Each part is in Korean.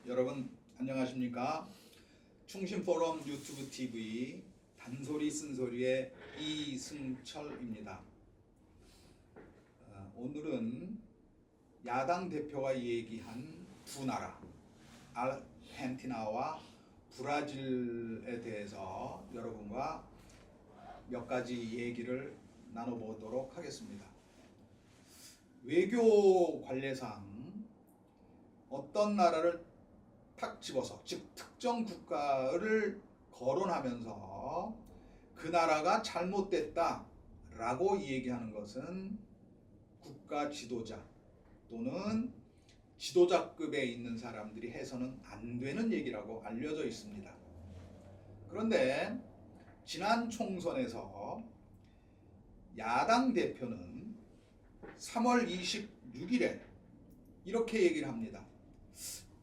여러분 안녕하십니까? 충신포럼 유튜브 TV 단소리 쓴소리의 이승철입니다. 오늘은 야당 대표가 얘기한 두 나라 아르헨티나와 브라질에 대해서 여러분과 몇 가지 얘기를 나눠보도록 하겠습니다. 외교 관례상 어떤 나라를 탁 집어서, 즉 특정 국가를 거론하면서 그 나라가 잘못됐다라고 얘기하는 것은 국가 지도자 또는 지도자급에 있는 사람들이 해서는 안 되는 얘기라고 알려져 있습니다. 그런데 지난 총선에서 야당 대표는 3월 26일에 이렇게 얘기를 합니다.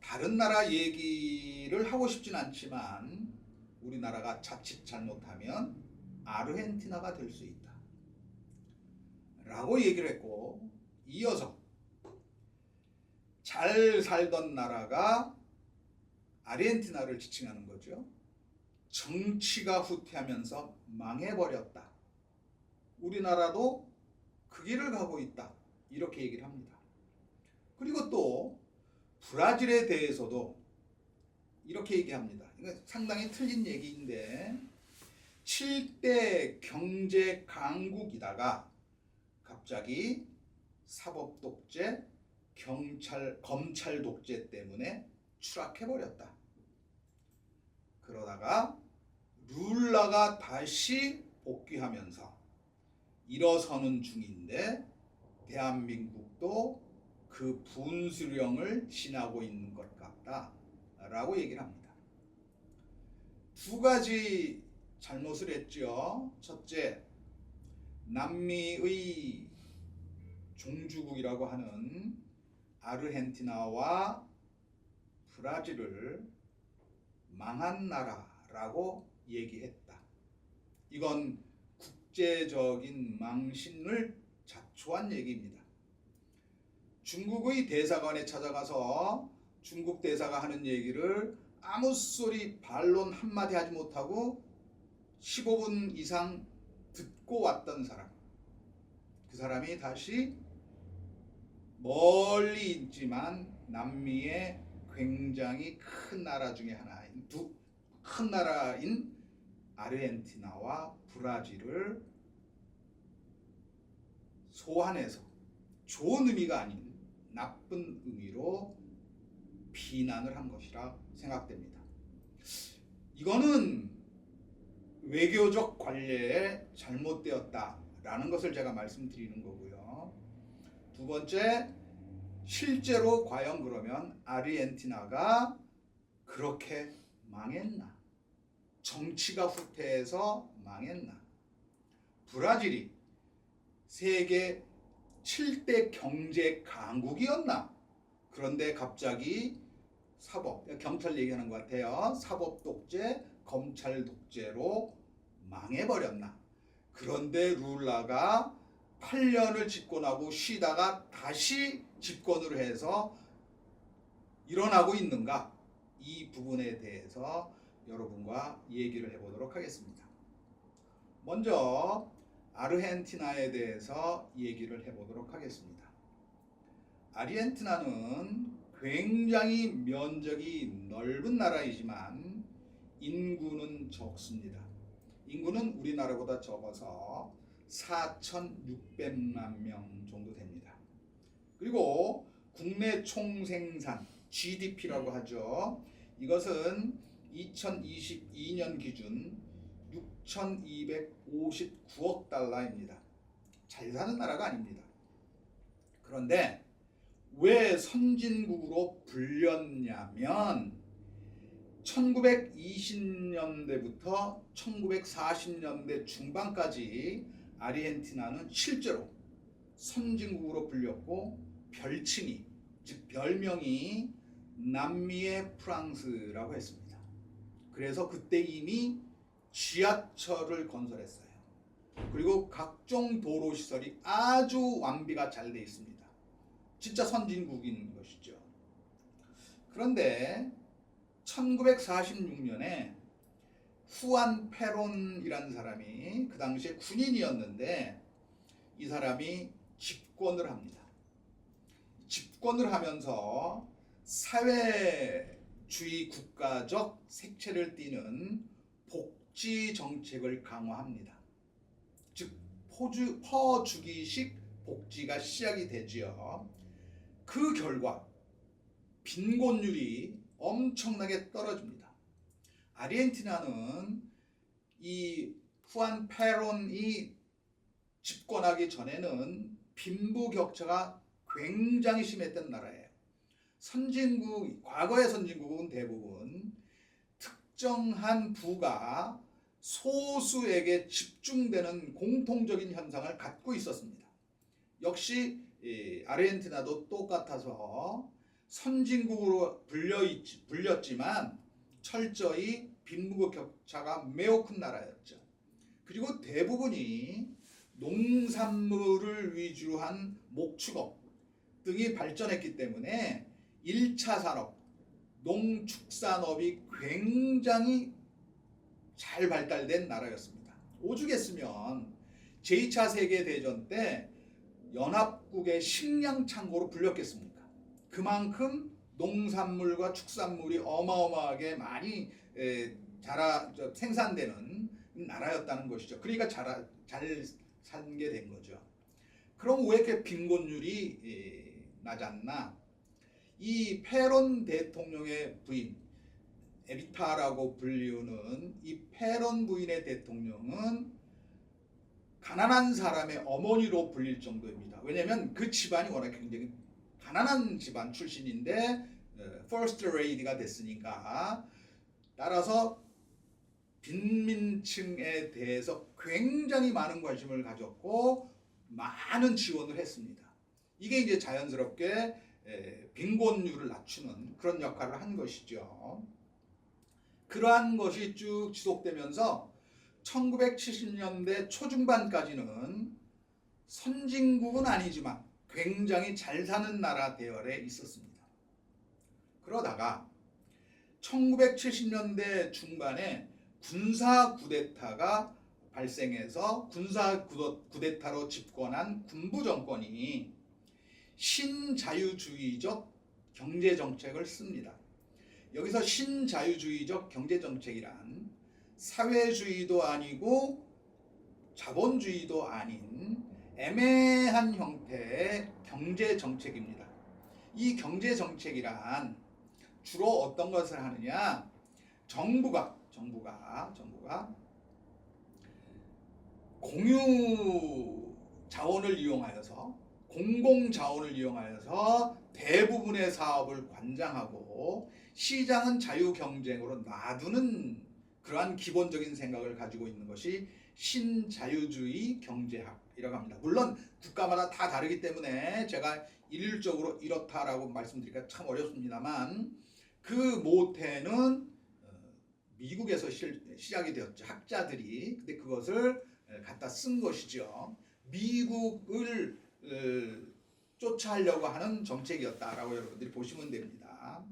다른 나라 얘기를 하고 싶진 않지만 우리나라가 자칫 잘못하면 아르헨티나가 될 수 있다 라고 얘기를 했고, 이어서 잘 살던 나라가 아르헨티나를 지칭하는 거죠. 정치가 후퇴하면서 망해버렸다, 우리나라도 그 길을 가고 있다, 이렇게 얘기를 합니다. 그리고 또 브라질에 대해서도 이렇게 얘기합니다. 이거 상당히 틀린 얘기인데, 7대 경제 강국이다가 갑자기 사법 독재, 검찰 독재 때문에 추락해버렸다. 그러다가 룰라가 다시 복귀하면서 일어서는 중인데 대한민국도 그 분수령을 지나고 있는 것 같다라고 얘기를 합니다. 두 가지 잘못을 했죠. 첫째, 남미의 종주국이라고 하는 아르헨티나와 브라질을 망한 나라라고 얘기했다. 이건 국제적인 망신을 자초한 얘기입니다. 중국의 대사관에 찾아가서 중국 대사가 하는 얘기를 아무 소리 반론 한마디 하지 못하고 15분 이상 듣고 왔던 사람, 그 사람이 다시 멀리 있지만 남미의 굉장히 큰 나라 중에 하나인, 큰 나라인 아르헨티나와 브라질을 소환해서 좋은 의미가 아닌 나쁜 의미로 비난을 한 것이라 생각됩니다. 이거는 외교적 관례에 잘못되었다라는 것을 제가 말씀드리는 거고요. 두 번째, 실제로 과연 그러면 아르헨티나가 그렇게 망했나? 정치가 후퇴해서 망했나? 브라질이 세계 7대 경제 강국이었나? 그런데 갑자기 사법, 경찰 얘기하는 것 같아요. 사법 독재, 검찰 독재로 망해버렸나? 그런데 룰라가 8년을 집권하고 쉬다가 다시 집권을 해서 일어나고 있는가? 이 부분에 대해서 여러분과 얘기를 해보도록 하겠습니다. 먼저 아르헨티나에 대해서 얘기를 해보도록 하겠습니다. 아르헨티나는 굉장히 면적이 넓은 나라이지만 인구는 적습니다. 인구는 우리나라보다 적어서 4,600만 명 정도 됩니다. 그리고 국내 총생산 GDP라고 하죠. 이것은 2022년 기준 6,259억 달러입니다. 잘 사는 나라가 아닙니다. 그런데 왜 선진국으로 불렸냐면 1920년대부터 1940년대 중반까지 아르헨티나는 실제로 선진국으로 불렸고 별칭이, 즉 별명이 남미의 프랑스라고 했습니다. 그래서 그때 이미 지하철을 건설했어요. 그리고 각종 도로 시설이 아주 완비가 잘 돼 있습니다. 진짜 선진국인 것이죠. 그런데 1946년에 후안 페론이라는 사람이 그 당시에 군인이었는데 이 사람이 집권을 합니다. 집권을 하면서 사회주의 국가적 색채를 띠는 복지 정책을 강화합니다. 즉 퍼주기식 복지가 시작이 되지요. 그 결과 빈곤율이 엄청나게 떨어집니다. 아르헨티나는 이 후안 페론이 집권하기 전에는 빈부격차가 굉장히 심했던 나라예요. 과거의 선진국은 대부분 특정한 부가 소수에게 집중되는 공통적인 현상을 갖고 있었습니다. 역시 아르헨티나도 똑같아서 선진국으로 불렸지만 철저히 빈부격차가 매우 큰 나라였죠. 그리고 대부분이 농산물을 위주로 한 목축업 등이 발전했기 때문에 1차 산업, 농축산업이 굉장히 잘 발달된 나라였습니다. 오죽했으면 제2차 세계대전 때 연합국의 식량 창고로 불렸겠습니까? 그만큼 농산물과 축산물이 어마어마하게 많이 생산되는 나라였다는 것이죠. 그러니까 잘 살게 된 거죠. 그럼 왜 이렇게 빈곤율이 낮았나? 이 페론 대통령의 부인, 에비타라고 불리우는 이 페론 부인의 대통령은 가난한 사람의 어머니로 불릴 정도입니다. 왜냐하면 그 집안이 워낙 굉장히 가난한 집안 출신인데 퍼스트 레이디가 됐으니까, 따라서 빈민층에 대해서 굉장히 많은 관심을 가졌고 많은 지원을 했습니다. 이게 이제 자연스럽게 빈곤율을 낮추는 그런 역할을 한 것이죠. 그러한 것이 쭉 지속되면서 1970년대 초중반까지는 선진국은 아니지만 굉장히 잘 사는 나라 대열에 있었습니다. 그러다가 1970년대 중반에 군사 쿠데타가 발생해서 군사 쿠데타로 집권한 군부 정권이 신자유주의적 경제정책을 씁니다. 여기서 신자유주의적 경제정책이란 사회주의도 아니고 자본주의도 아닌 애매한 형태의 경제정책입니다. 이 경제정책이란 주로 어떤 것을 하느냐? 정부가 공유 자원을 이용하여서, 공공 자원을 이용하여서 대부분의 사업을 관장하고 시장은 자유 경쟁으로 놔두는 그러한 기본적인 생각을 가지고 있는 것이 신자유주의 경제학이라고 합니다. 물론 국가마다 다 다르기 때문에 제가 일률적으로 이렇다라고 말씀드리기가 참 어렵습니다만, 그 모태는 미국에서 시작이 되었죠. 학자들이. 근데 그것을 갖다 쓴 것이죠. 미국을 쫓아하려고 하는 정책이었다라고 여러분들이 보시면 됩니다.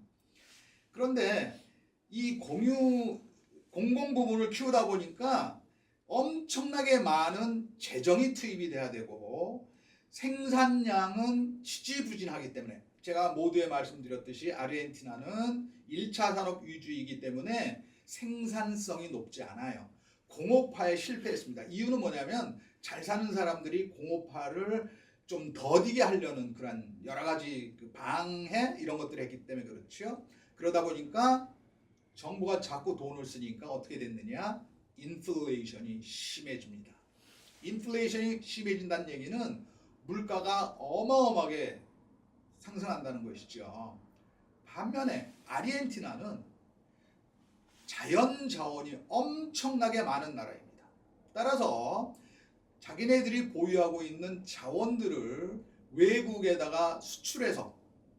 그런데 이 공공 부문을 키우다 보니까 엄청나게 많은 재정이 투입이 돼야 되고 생산량은 지지부진하기 때문에, 제가 모두에 말씀드렸듯이 아르헨티나는 1차 산업 위주이기 때문에 생산성이 높지 않아요. 공업화에 실패했습니다. 이유는 뭐냐면 잘 사는 사람들이 공업화를 좀 더디게 하려는 그런 여러 가지 방해 이런 것들을 했기 때문에 그렇죠. 그러다 보니까 정부가 자꾸 돈을 쓰니까 어떻게 됐느냐? 인플레이션이 심해집니다. 인플레이션이 심해진다는 얘기는 물가가 어마어마하게 상승한다는 것이죠. 반면에 아르헨티나는 자연 자원이 엄청나게 많은 나라입니다. 따라서 자기네들이 보유하고 있는 자원들을 외국에다가 수출해서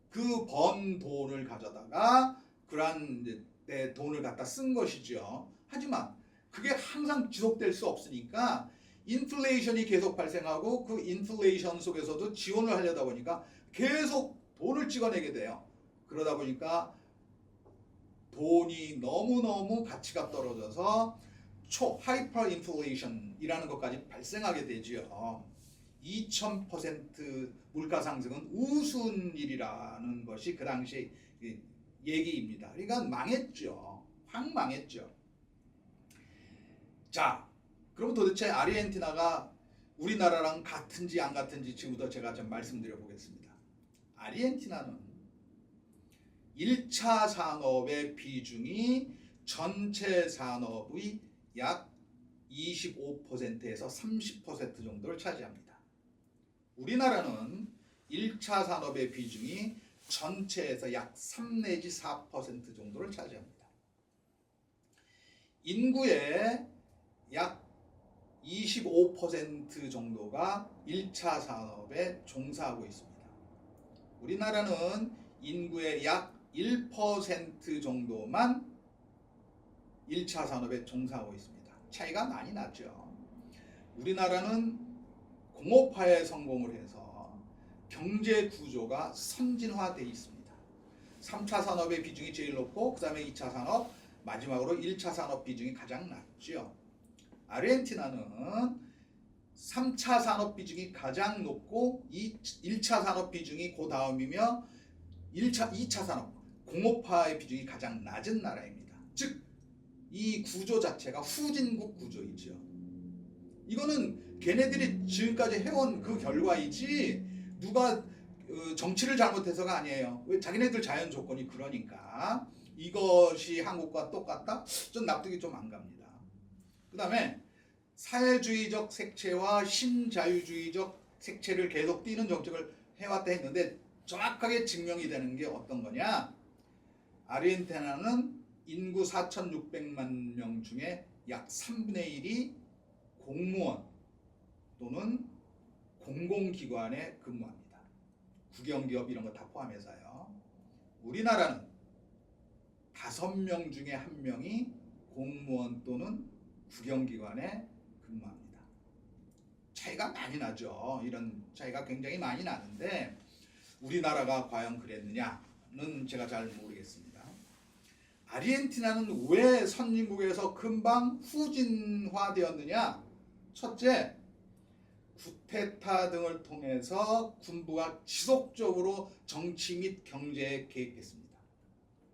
그 번 돈을 가져다가 그러한 데 돈을 갖다 쓴 것이죠. 하지만 그게 항상 지속될 수 없으니까 인플레이션이 계속 발생하고 그 인플레이션 속에서도 지원을 하려다 보니까 계속 돈을 찍어내게 돼요. 그러다 보니까 돈이 너무너무 가치가 떨어져서 하이퍼 인플레이션이라는 것까지 발생하게 되지요. 2000% 물가 상승은 우스운 일이라는 것이 그 당시 얘기입니다. 그러니까 망했죠. 확 망했죠. 자, 그럼 도대체 아르헨티나가 우리나라랑 같은지 안 같은지 지금부터 제가 좀 말씀드려 보겠습니다. 아르헨티나는 1차 산업의 비중이 전체 산업의 약 25%에서 30% 정도를 차지합니다. 우리나라는 1차 산업의 비중이 전체에서 약 3 내지 4% 정도를 차지합니다. 인구의 약 25% 정도가 1차 산업에 종사하고 있습니다. 우리나라는 인구의 약 1% 정도만 1차 산업에 종사하고 있습니다. 차이가 많이 나죠. 우리나라는 공업화에 성공을 해서 경제 구조가 선진화되어 있습니다. 3차 산업의 비중이 제일 높고 그 다음에 2차 산업, 마지막으로 1차 산업 비중이 가장 낮죠. 아르헨티나는 3차 산업 비중이 가장 높고 1차 산업 비중이 그 다음이며 2차 산업, 공업화의 비중이 가장 낮은 나라입니다. 즉, 이 구조 자체가 후진국 구조이죠. 이거는 걔네들이 지금까지 해온 그 결과이지 누가 정치를 잘못해서가 아니에요. 왜 자기네들 자연 조건이 그러니까. 이것이 한국과 똑같다? 좀 납득이 좀 안 갑니다. 그 다음에 사회주의적 색채와 신자유주의적 색채를 계속 띠는 정책을 해왔다 했는데 정확하게 증명이 되는 게 어떤 거냐? 아르헨티나는 인구 4,600만 명 중에 약 3분의 1이 공무원 또는 공공기관에 근무합니다. 국영기업 이런 거 다 포함해서요. 우리나라는 5명 중에 1명이 공무원 또는 국영기관에 근무합니다. 차이가 많이 나죠. 이런 차이가 굉장히 많이 나는데 우리나라가 과연 그랬느냐는 제가 잘 모르겠습니다. 아르헨티나는 왜 선진국에서 금방 후진화되었느냐? 첫째, 쿠데타 등을 통해서 군부가 지속적으로 정치 및 경제에 개입했습니다.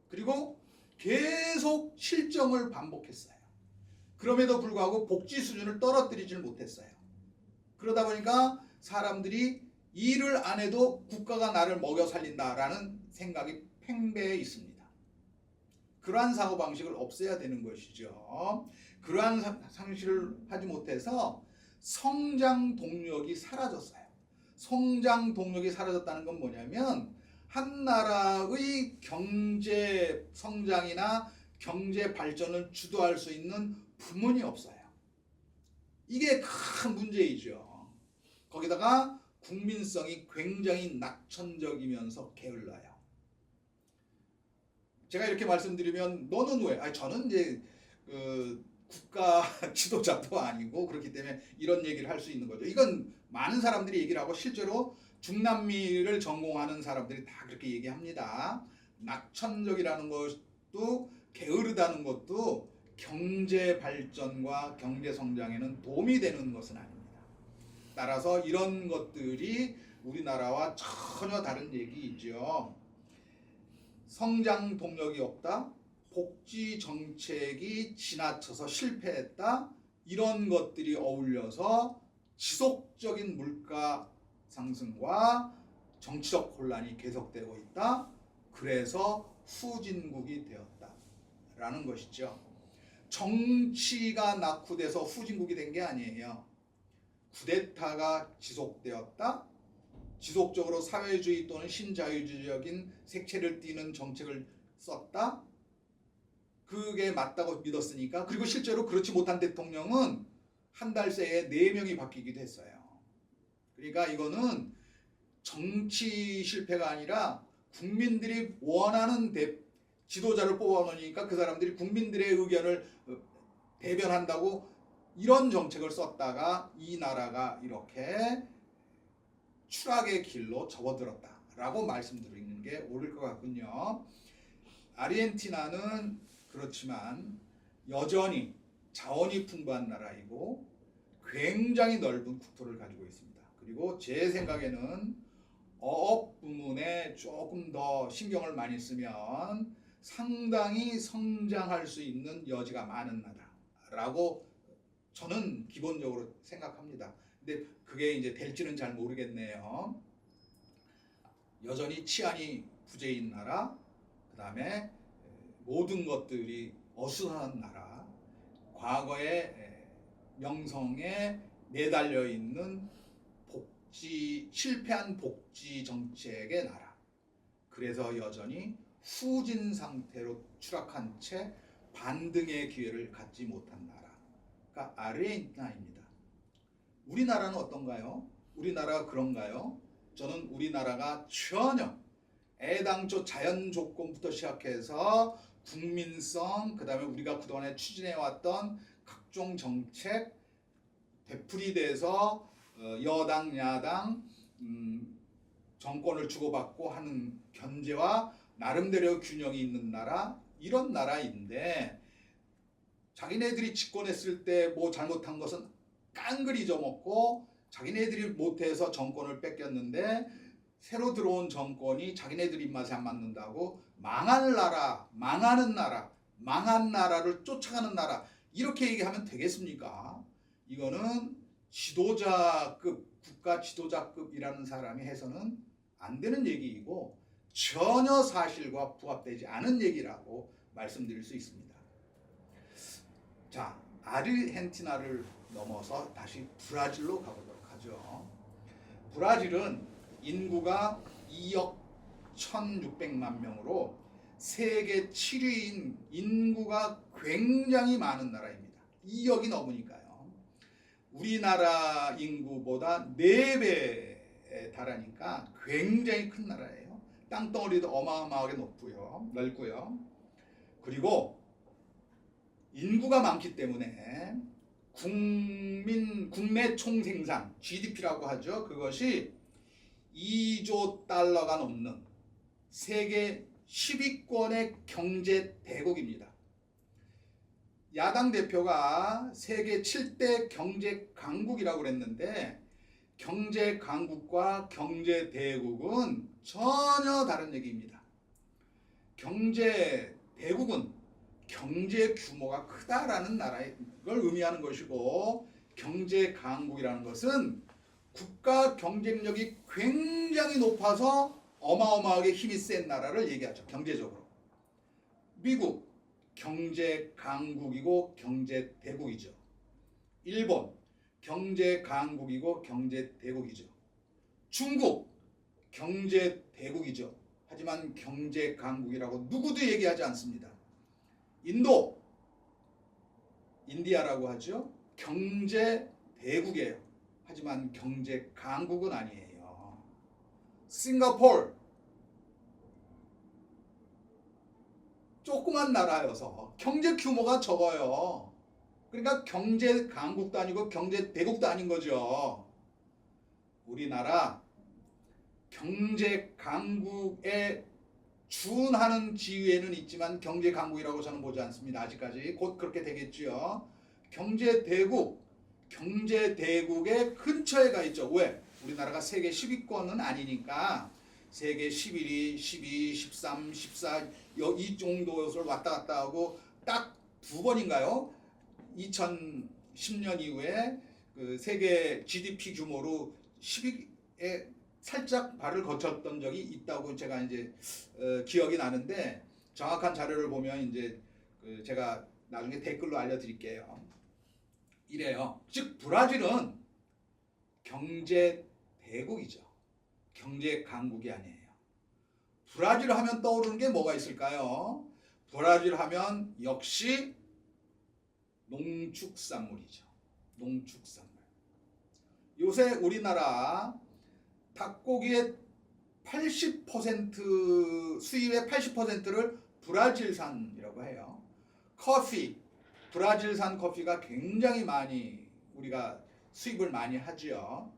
그리고 계속 실정을 반복했어요. 그럼에도 불구하고 복지 수준을 떨어뜨리질 못했어요. 그러다 보니까 사람들이 일을 안 해도 국가가 나를 먹여 살린다라는 생각이 팽배해 있습니다. 그러한 사고방식을 없애야 되는 것이죠. 그러한 상실을 하지 못해서 성장 동력이 사라졌어요. 성장 동력이 사라졌다는 건 뭐냐면 한 나라의 경제 성장이나 경제 발전을 주도할 수 있는 부문이 없어요. 이게 큰 문제이죠. 거기다가 국민성이 굉장히 낙천적이면서 게을러요. 제가 이렇게 말씀드리면 너는 왜? 아니, 저는 이제 국가 지도자도 아니고 그렇기 때문에 이런 얘기를 할 수 있는 거죠. 이건 많은 사람들이 얘기를 하고 실제로 중남미를 전공하는 사람들이 다 그렇게 얘기합니다. 낙천적이라는 것도 게으르다는 것도 경제 발전과 경제 성장에는 도움이 되는 것은 아닙니다. 따라서 이런 것들이 우리나라와 전혀 다른 얘기이죠. 성장 동력이 없다, 복지 정책이 지나쳐서 실패했다, 이런 것들이 어울려서 지속적인 물가 상승과 정치적 혼란이 계속되고 있다. 그래서 후진국이 되었다라는 것이죠. 정치가 낙후돼서 후진국이 된 게 아니에요. 쿠데타가 지속되었다. 지속적으로 사회주의 또는 신자유주의적인 색채를 띠는 정책을 썼다. 그게 맞다고 믿었으니까. 그리고 실제로 그렇지 못한 대통령은 한 달 새에 4명이 바뀌기도 했어요. 그러니까 이거는 정치 실패가 아니라 국민들이 원하는 지도자를 뽑아놓으니까 그 사람들이 국민들의 의견을 대변한다고 이런 정책을 썼다가 이 나라가 이렇게 추락의 길로 접어들었다라고 말씀드리는 게 옳을 것 같군요. 아르헨티나는 그렇지만 여전히 자원이 풍부한 나라이고 굉장히 넓은 국토를 가지고 있습니다. 그리고 제 생각에는 어업 부문에 조금 더 신경을 많이 쓰면 상당히 성장할 수 있는 여지가 많은 나라라고 저는 기본적으로 생각합니다. 근데 그게 이제 될지는 잘 모르겠네요. 여전히 치안이 부재인 나라, 그 다음에 모든 것들이 어수선한 나라, 과거의 명성에 매달려 있는 실패한 복지 정책의 나라. 그래서 여전히 후진 상태로 추락한 채 반등의 기회를 갖지 못한 나라가 아르헨티나입니다. 우리나라는 어떤가요? 우리나라가 그런가요? 저는 우리나라가 전혀 애당초 자연 조건부터 시작해서 국민성, 그 다음에 우리가 그동안에 추진해왔던 각종 정책 되풀이돼서 여당, 야당 정권을 주고받고 하는 견제와 나름대로 균형이 있는 나라, 이런 나라인데 자기네들이 집권했을 때 뭐 잘못한 것은 깡그리 잊어먹고 자기네들이 못해서 정권을 뺏겼는데 새로 들어온 정권이 자기네들 입맛에 안 맞는다고 망할 나라, 망하는 나라, 망한 나라를 쫓아가는 나라, 이렇게 얘기하면 되겠습니까? 이거는 지도자급, 국가 지도자급이라는 사람이 해서는 안 되는 얘기이고 전혀 사실과 부합되지 않은 얘기라고 말씀드릴 수 있습니다. 자, 아르헨티나를 넘어서 다시 브라질로 가보도록 하죠. 브라질은 인구가 2억 1,600만 명으로 세계 7위인 인구가 굉장히 많은 나라입니다. 2억이 넘으니까요. 우리나라 인구보다 4배에 달하니까 굉장히 큰 나라예요. 땅덩어리도 어마어마하게 넓고요. 그리고 인구가 많기 때문에 국내 총생산 GDP라고 하죠. 그것이 2조 달러가 넘는 세계 10위권의 경제 대국입니다. 야당 대표가 세계 7대 경제 강국이라고 그랬는데 경제 강국과 경제 대국은 전혀 다른 얘기입니다. 경제 대국은 경제 규모가 크다라는 나라를 의미하는 것이고 경제 강국이라는 것은 국가 경쟁력이 굉장히 높아서 어마어마하게 힘이 센 나라를 얘기하죠. 경제적으로. 미국 경제 강국이고 경제 대국이죠. 일본 경제 강국이고 경제 대국이죠. 중국 경제 대국이죠. 하지만 경제 강국이라고 누구도 얘기하지 않습니다. 인도 인디아라고 하죠. 경제 대국이에요. 하지만 경제 강국은 아니에요. 싱가포르 조그만 나라여서 경제 규모가 적어요. 그러니까 경제 강국도 아니고 경제 대국도 아닌 거죠. 우리나라 경제 강국에 준하는 지위에는 있지만 경제 강국이라고 저는 보지 않습니다. 아직까지 곧 그렇게 되겠지요. 경제 대국, 경제 대국의 근처에 가 있죠. 왜? 우리나라가 세계 10위권은 아니니까 세계 11위, 12, 13, 14 이 정도를 왔다 갔다 하고 딱 2번인가요? 2010년 이후에 그 세계 GDP 규모로 10위에 살짝 발을 거쳤던 적이 있다고 제가 이제 기억이 나는데 정확한 자료를 보면 이제 제가 나중에 댓글로 알려드릴게요. 이래요. 즉 브라질은 경제 대국이죠. 경제 강국이 아니에요. 브라질 하면 떠오르는 게 뭐가 있을까요? 브라질 하면 역시 농축산물이죠. 농축산물. 요새 우리나라 닭고기의 80% 수입의 80%를 브라질산이라고 해요. 커피, 브라질산 커피가 굉장히 많이 우리가 수입을 많이 하죠.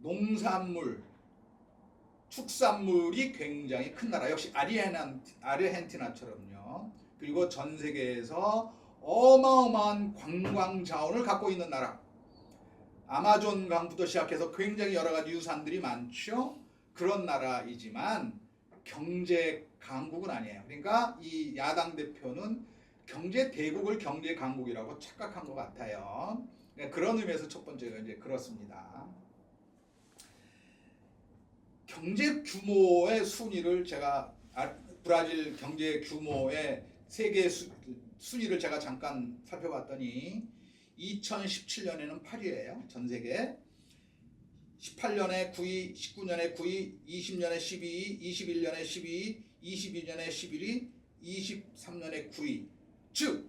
농산물, 축산물이 굉장히 큰 나라. 역시 아르헨티나처럼요. 그리고 전 세계에서 어마어마한 관광 자원을 갖고 있는 나라. 아마존 강부터 시작해서 굉장히 여러 가지 유산들이 많죠. 그런 나라이지만 경제 강국은 아니에요. 그러니까 이 야당 대표는 경제 대국을 경제 강국이라고 착각한 것 같아요. 그런 의미에서 첫 번째가 이제 그렇습니다. 경제 규모의 순위를 제가 브라질 경제 규모의 세계 순위를 제가 잠깐 살펴봤더니 2017년에는 8위예요. 전 세계. 18년에 9위, 19년에 9위, 20년에 12위, 21년에 12위, 22년에 11위, 23년에 9위. 즉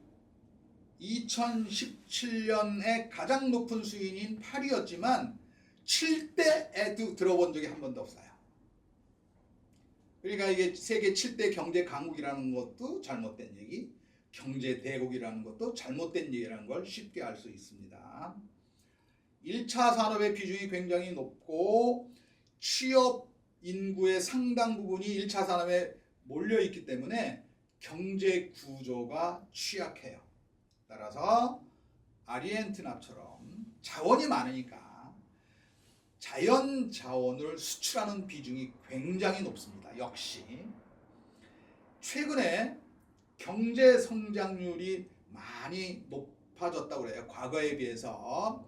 2017년에 가장 높은 수위인 8위였지만 7대에도 들어본 적이 한 번도 없어요. 그러니까 이게 세계 7대 경제 강국이라는 것도 잘못된 얘기, 경제 대국이라는 것도 잘못된 얘기라는 걸 쉽게 알 수 있습니다. 1차 산업의 비중이 굉장히 높고 취업 인구의 상당 부분이 1차 산업에 몰려있기 때문에 경제 구조가 취약해요. 따라서 아르헨티나처럼 자원이 많으니까 자연 자원을 수출하는 비중이 굉장히 높습니다. 역시 최근에 경제 성장률이 많이 높아졌다고 그래요. 과거에 비해서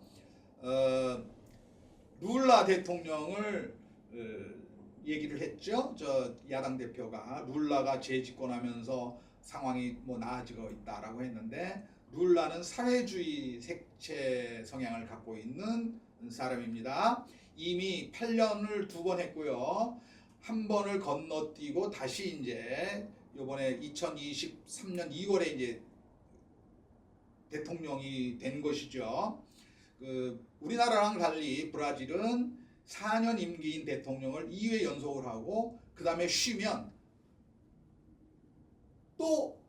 룰라 대통령을 얘기를 했죠. 저 야당 대표가 룰라가 재집권하면서 상황이 뭐 나아지고 있다라고 했는데 룰라는 사회주의 색채 성향을 갖고 있는 사람입니다. 이미 8년을 2번 했고요. 한 번을 건너뛰고 다시 이제 이번에 2023년 2월에 이제 대통령이 된 것이죠. 우리나라랑 달리 브라질은 4년 임기인 대통령을 2회 연속을 하고 그 다음에 쉬면 또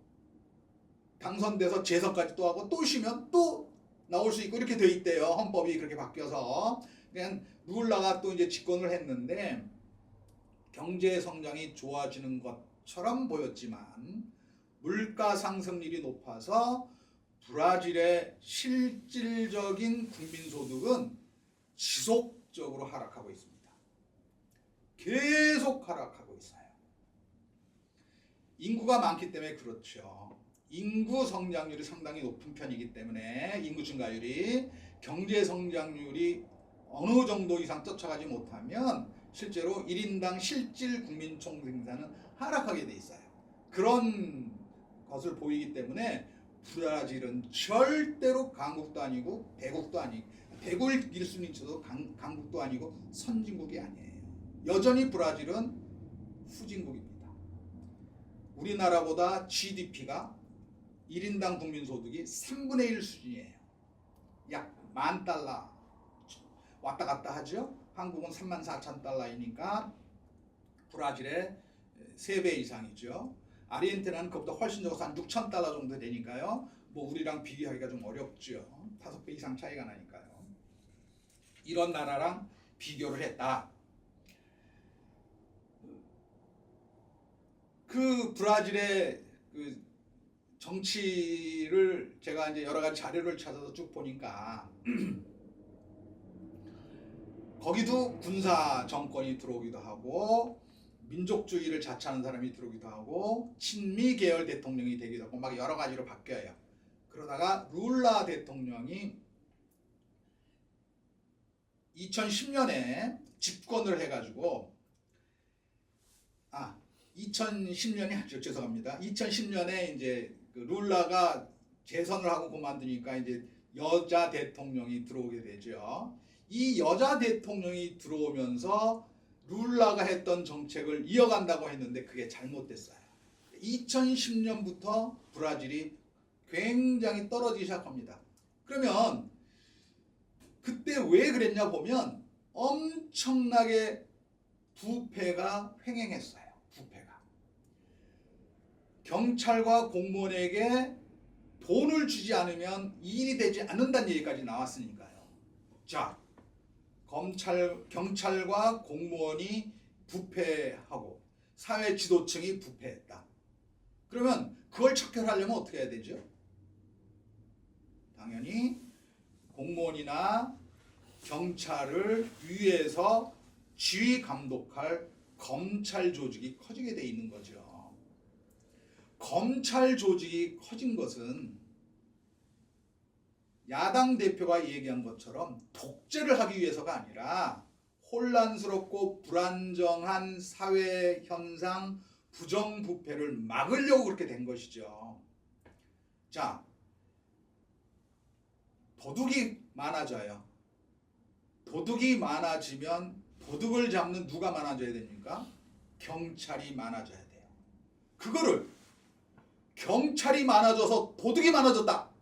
당선돼서 재선까지 또 하고 또 쉬면 또 나올 수 있고 이렇게 돼 있대요. 헌법이 그렇게 바뀌어서. 그냥 룰라가 또 이제 집권을 했는데 경제 성장이 좋아지는 것처럼 보였지만 물가 상승률이 높아서 브라질의 실질적인 국민소득은 지속적으로 하락하고 있습니다. 계속 하락하고 있어요. 인구가 많기 때문에 그렇죠. 인구 성장률이 상당히 높은 편이기 때문에 인구 증가율이 경제 성장률이 어느 정도 이상 쫓아가지 못하면 실제로 1인당 실질 국민 총생산은 하락하게 돼 있어요. 그런 것을 보이기 때문에 브라질은 절대로 강국도 아니고 대국도 아니고 대국일 수는 있어도 강국도 아니고 선진국이 아니에요. 여전히 브라질은 후진국입니다. 우리나라보다 GDP가 1인당 국민소득이 3분의 1 수준이에요. 약 $10,000 왔다 갔다 하죠. 한국은 34,000달러이니까 브라질의 3배 이상이죠. 아르헨티나는 그것보다 훨씬 적어서 한 6,000달러 정도 되니까요. 뭐 우리랑 비교하기가 좀 어렵죠. 5배 이상 차이가 나니까요. 이런 나라랑 비교를 했다. 그 브라질의 그 정치를 제가 이제 여러 가지 자료를 찾아서 쭉 보니까 거기도 군사 정권이 들어오기도 하고 민족주의를 자처하는 사람이 들어오기도 하고 친미 계열 대통령이 되기도 하고 막 여러 가지로 바뀌어요. 그러다가 룰라 대통령이 2010년에 집권을 해가지고 2010년이 아니죠. 죄송합니다. 2010년에 이제 그 룰라가 재선을 하고 그만두니까 이제 여자 대통령이 들어오게 되죠. 이 여자 대통령이 들어오면서 룰라가 했던 정책을 이어간다고 했는데 그게 잘못됐어요. 2010년부터 브라질이 굉장히 떨어지기 시작합니다. 그러면 그때 왜 그랬냐 보면 엄청나게 부패가 횡행했어요. 부패가. 경찰과 공무원에게 돈을 주지 않으면 일이 되지 않는다는 얘기까지 나왔으니까요. 자, 경찰과 공무원이 부패하고 사회 지도층이 부패했다. 그러면 그걸 척결하려면 어떻게 해야 되죠? 당연히 공무원이나 경찰을 위에서 지휘 감독할 검찰 조직이 커지게 돼 있는 거죠. 검찰 조직이 커진 것은 야당 대표가 얘기한 것처럼 독재를 하기 위해서가 아니라 혼란스럽고 불안정한 사회 현상, 부정부패를 막으려고 그렇게 된 것이죠. 자, 도둑이 많아져요. 도둑이 많아지면 도둑을 잡는 누가 많아져야 됩니까? 경찰이 많아져야 돼요. 그거를 경찰이 많아져서 도둑이 많아졌다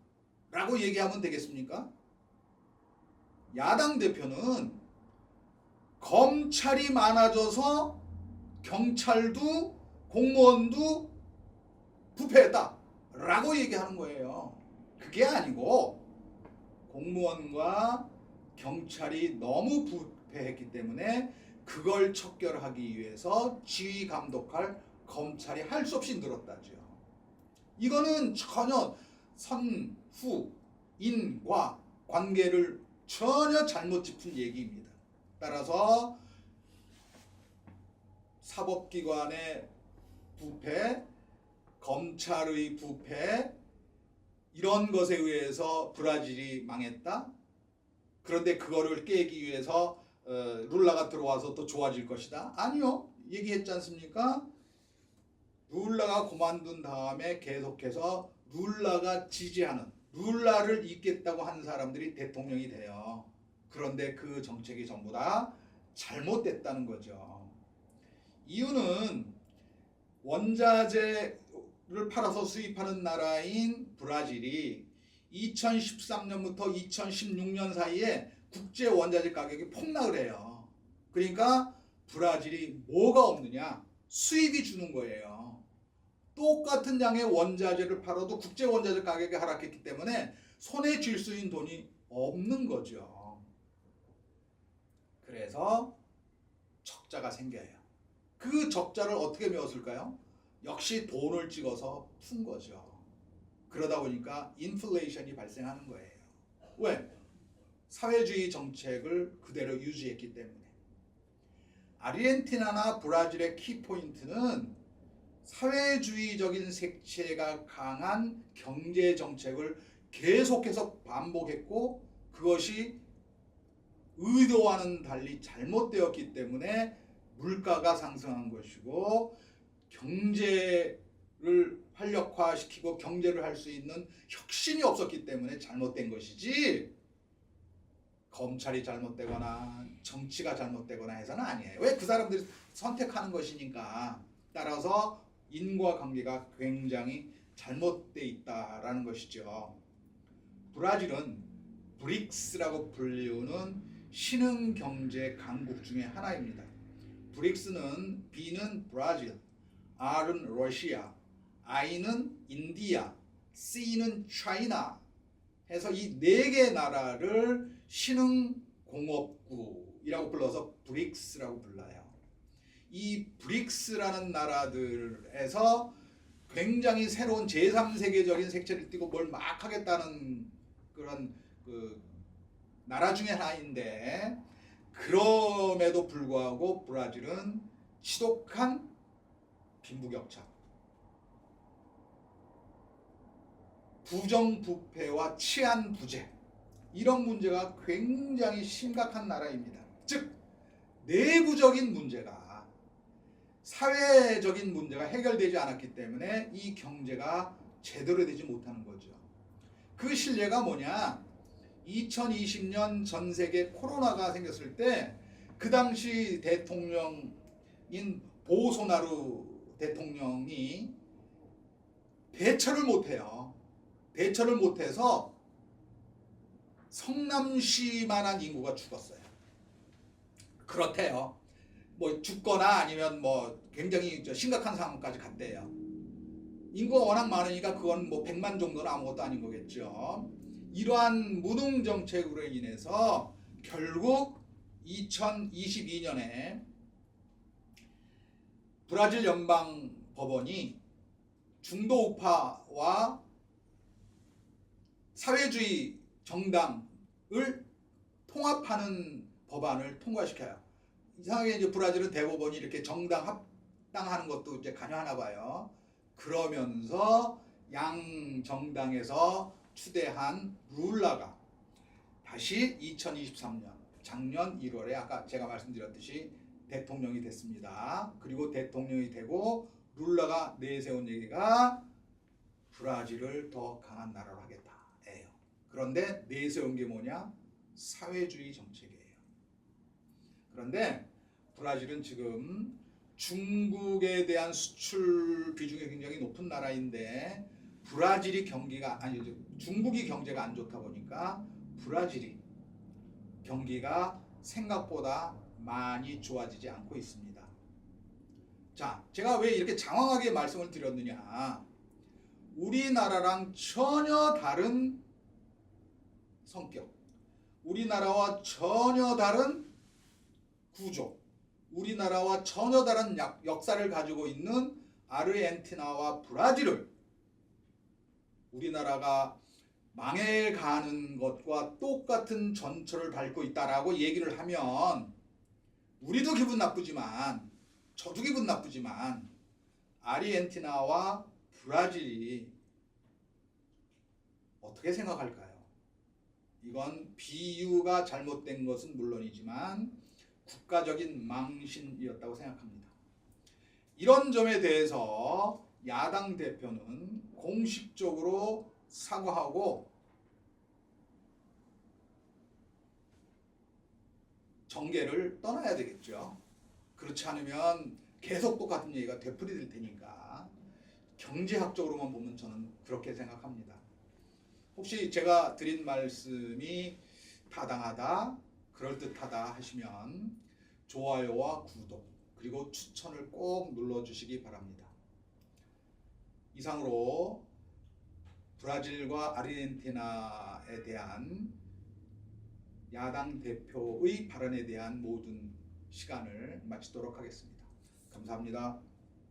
라고 얘기하면 되겠습니까? 야당 대표는 검찰이 많아져서 경찰도 공무원도 부패했다 라고 얘기하는 거예요. 그게 아니고 공무원과 경찰이 너무 부패했기 때문에 그걸 척결하기 위해서 지휘 감독할 검찰이 할 수 없이 늘었다죠. 이거는 전혀 선후 인과 관계를 전혀 잘못 짚은 얘기입니다. 따라서 사법기관의 부패, 검찰의 부패 이런 것에 의해서 브라질이 망했다. 그런데 그거를 깨기 위해서 룰라가 들어와서 또 좋아질 것이다. 아니요. 얘기했지 않습니까? 룰라가 그만둔 다음에 계속해서 룰라가 지지하는 룰라를 잇겠다고 하는 사람들이 대통령이 돼요. 그런데 그 정책이 전부 다 잘못됐다는 거죠. 이유는 원자재를 팔아서 수입하는 나라인 브라질이 2013년부터 2016년 사이에 국제 원자재 가격이 폭락을 해요. 그러니까 브라질이 뭐가 없느냐? 수입이 주는 거예요. 똑같은 양의 원자재를 팔아도 국제 원자재 가격이 하락했기 때문에 손에 쥘 수 있는 돈이 없는 거죠. 그래서 적자가 생겨요. 그 적자를 어떻게 메웠을까요? 역시 돈을 찍어서 푼 거죠. 그러다 보니까 인플레이션이 발생하는 거예요. 왜? 사회주의 정책을 그대로 유지했기 때문에. 아르헨티나나 브라질의 키포인트는 사회주의적인 색채가 강한 경제 정책을 계속해서 반복했고 그것이 의도와는 달리 잘못되었기 때문에 물가가 상승한 것이고 경제를 활력화시키고 경제를 할 수 있는 혁신이 없었기 때문에 잘못된 것이지 검찰이 잘못되거나 정치가 잘못되거나 해서는 아니에요. 왜? 그 사람들이 선택하는 것이니까. 따라서 인과관계가 굉장히 잘못되어 있다라는 것이죠. 브라질은 브릭스라고 불리우는 신흥경제 강국 중에 하나입니다. 브릭스는 B는 브라질, R은 러시아, I는 인디아, C는 차이나 해서 이 네 개 나라를 신흥공업국이라고 불러서 브릭스라고 불러요. 이 브릭스라는 나라들에서 굉장히 새로운 제3세계적인 색채를 띠고 뭘 막 하겠다는 그런 나라 중에 하나인데 그럼에도 불구하고 브라질은 지독한 빈부격차, 부정부패와 치안부재 이런 문제가 굉장히 심각한 나라입니다. 즉 내부적인 문제가 사회적인 문제가 해결되지 않았기 때문에 이 경제가 제대로 되지 못하는 거죠. 그 실례가 뭐냐? 2020년 전 세계 코로나가 생겼을 때 그 당시 대통령인 보소나루 대통령이 대처를 못해요. 대처를 못해서 성남시만한 인구가 죽었어요. 그렇대요. 뭐 죽거나 아니면 뭐 굉장히 심각한 상황까지 갔대요. 인구가 워낙 많으니까 그건 뭐 100만 정도는 아무것도 아닌 거겠죠. 이러한 무능 정책으로 인해서 결국 2022년에 브라질 연방 법원이 중도 우파와 사회주의 정당을 통합하는 법안을 통과시켜요. 이상하게 이제 브라질은 대법원이 이렇게 정당 합당하는 것도 이제 관여하나 봐요. 그러면서 양 정당에서 추대한 룰라가 다시 2023년 작년 1월에 아까 제가 말씀드렸듯이 대통령이 됐습니다. 그리고 대통령이 되고 룰라가 내세운 얘기가 브라질을 더 강한 나라로 하겠다예요. 그런데 내세운 게 뭐냐? 사회주의 정책이에요. 그런데 브라질은 지금 중국에 대한 수출 비중이 굉장히 높은 나라인데 브라질이 경기가 아니죠. 중국이 경제가 안 좋다 보니까 브라질이 경기가 생각보다 많이 좋아지지 않고 있습니다. 자, 제가 왜 이렇게 장황하게 말씀을 드렸느냐? 우리나라랑 전혀 다른 성격, 우리나라와 전혀 다른 구조, 우리나라와 전혀 다른 역사를 가지고 있는 아르헨티나와 브라질을 우리나라가 망해가는 것과 똑같은 전철을 밟고 있다라고 얘기를 하면 우리도 기분 나쁘지만 저도 기분 나쁘지만 아르헨티나와 브라질이 어떻게 생각할까요? 이건 비유가 잘못된 것은 물론이지만 국가적인 망신이었다고 생각합니다. 이런 점에 대해서 야당 대표는 공식적으로 사과하고 정계를 떠나야 되겠죠. 그렇지 않으면 계속 똑같은 얘기가 되풀이될 테니까 경제학적으로만 보면 저는 그렇게 생각합니다. 혹시 제가 드린 말씀이 타당하다, 그럴듯하다 하시면 좋아요와 구독 그리고 추천을 꼭 눌러주시기 바랍니다. 이상으로 브라질과 아르헨티나에 대한 야당 대표의 발언에 대한 모든 시간을 마치도록 하겠습니다. 감사합니다.